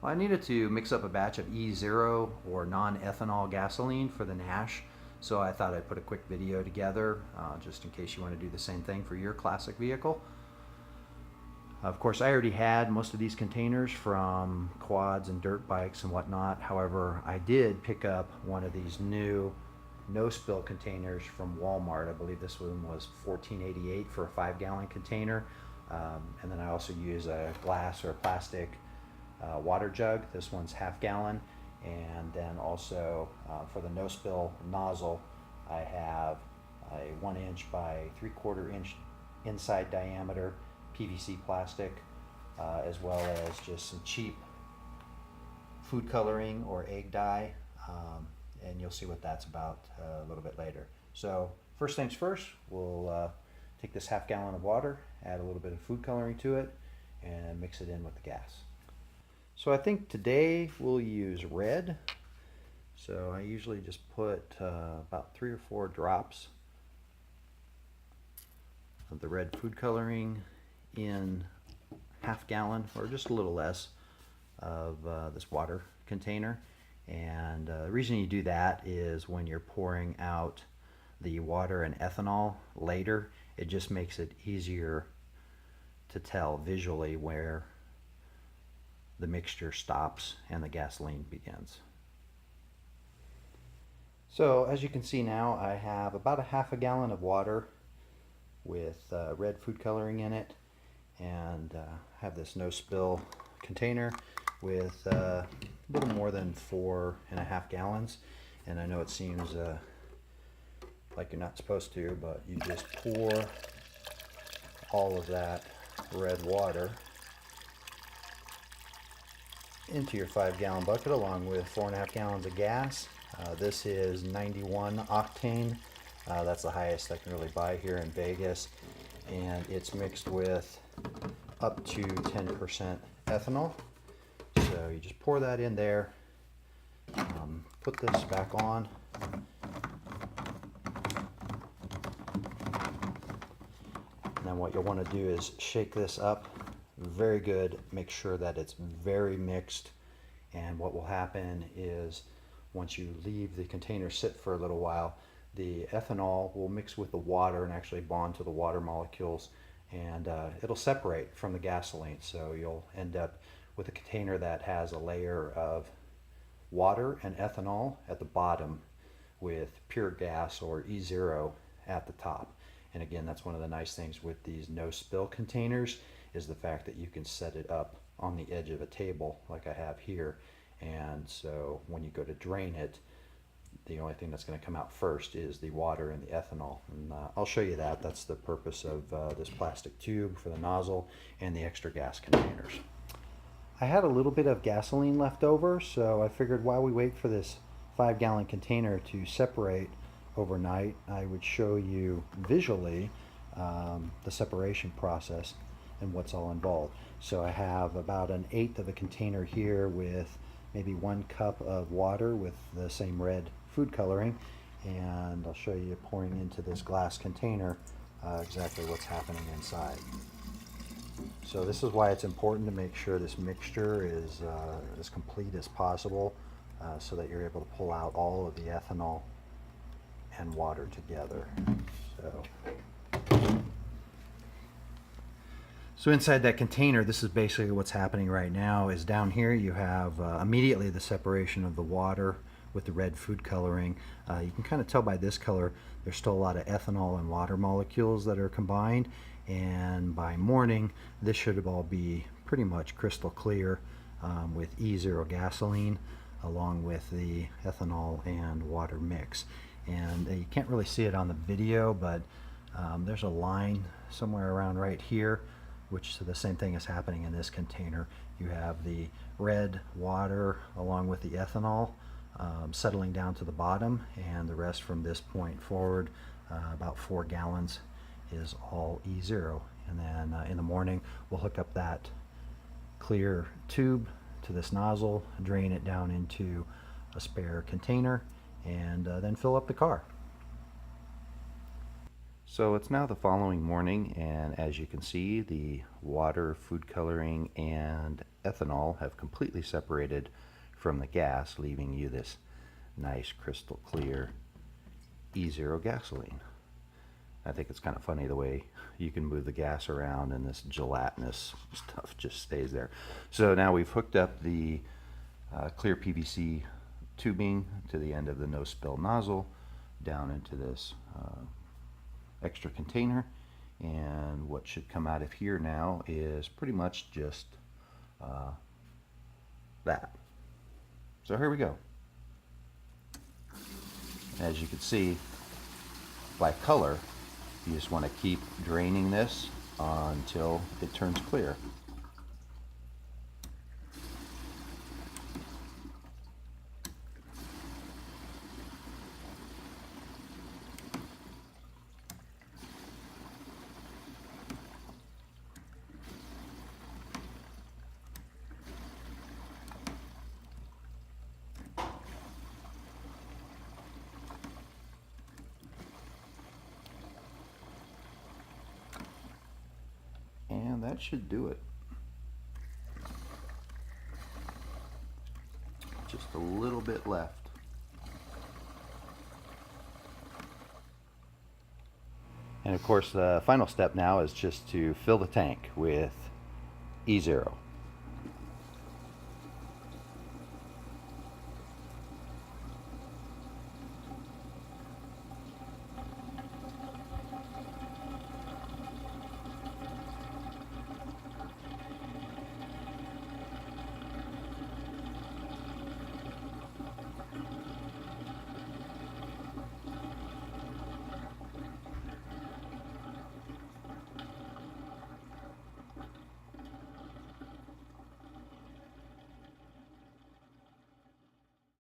Well, I needed to mix up a batch of E0 or non-ethanol gasoline for the Nash, so I thought I'd put a quick video together just in case you want to do the same thing for your classic vehicle. Of course, I already had most of these containers from quads and dirt bikes and whatnot. However, I did pick up one of these new no-spill containers from Walmart. I believe this one was $14.88 for a 5-gallon container. And then I also use a glass or a plastic water jug. This one's half-gallon. And then also for the no-spill nozzle, I have a 1-inch by 3/4 inch inside diameter PVC plastic, as well as just some cheap food coloring or egg dye, and you'll see what that's about a little bit later. So first things first, we'll take this half-gallon of water, add a little bit of food coloring to it, and mix it in with the gas. So I think today we'll use red. So I usually just put about 3 or 4 drops of the red food coloring in half-gallon or just a little less of this water container. And the reason you do that is when you're pouring out the water and ethanol later, it just makes it easier to tell visually where the mixture stops and the gasoline begins. So as you can see now, I have about a half a gallon of water with red food coloring in it, and have this no spill container with a little more than 4.5 gallons. And I know it seems like you're not supposed to, but you just pour all of that red water into your 5-gallon bucket along with 4.5 gallons of gas. This is 91 octane. That's the highest I can really buy here in Vegas, and it's mixed with up to 10% ethanol. So you just pour that in there, put this back on, and then what you'll want to do is shake this up very good, make sure that it's very mixed. And what will happen is once you leave the container sit for a little while, the ethanol will mix with the water and actually bond to the water molecules, and it'll separate from the gasoline. So you'll end up with a container that has a layer of water and ethanol at the bottom with pure gas or E0 at the top. And again, that's one of the nice things with these no spill containers is the fact that you can set it up on the edge of a table like I have here. And so when you go to drain it, the only thing that's going to come out first is the water and the ethanol. And I'll show you that. That's the purpose of this plastic tube for the nozzle and the extra gas containers. I had a little bit of gasoline left over, so I figured while we wait for this 5-gallon container to separate overnight, I would show you visually the separation process and what's all involved. So I have about 1/8 of a container here with maybe 1 cup of water with the same red food coloring, and I'll show you pouring into this glass container exactly what's happening inside. So this is why it's important to make sure this mixture is as complete as possible, so that you're able to pull out all of the ethanol and water together. So inside that container, this is basically what's happening right now. Is down here you have immediately the separation of the water with the red food coloring. You can kind of tell by this color there's still a lot of ethanol and water molecules that are combined, and by morning this should all be pretty much crystal clear with E0 gasoline along with the ethanol and water mix. And you can't really see it on the video, but there's a line somewhere around right here, which the same thing is happening in this container. You have the red water along with the ethanol settling down to the bottom, and the rest from this point forward, about 4 gallons, is all E0. And then in the morning we'll hook up that clear tube to this nozzle, drain it down into a spare container, and then fill up the car. So it's now the following morning, and as you can see, the water, food coloring, and ethanol have completely separated from the gas, leaving you this nice crystal clear E0 gasoline. I think it's kind of funny the way you can move the gas around and this gelatinous stuff just stays there. So now we've hooked up the clear PVC tubing to the end of the no spill nozzle down into this extra container, and what should come out of here now is pretty much just that. So here we go. As you can see by color, you just want to keep draining this until it turns clear. And that should do it. Just a little bit left. And of course, the final step now is just to fill the tank with E0.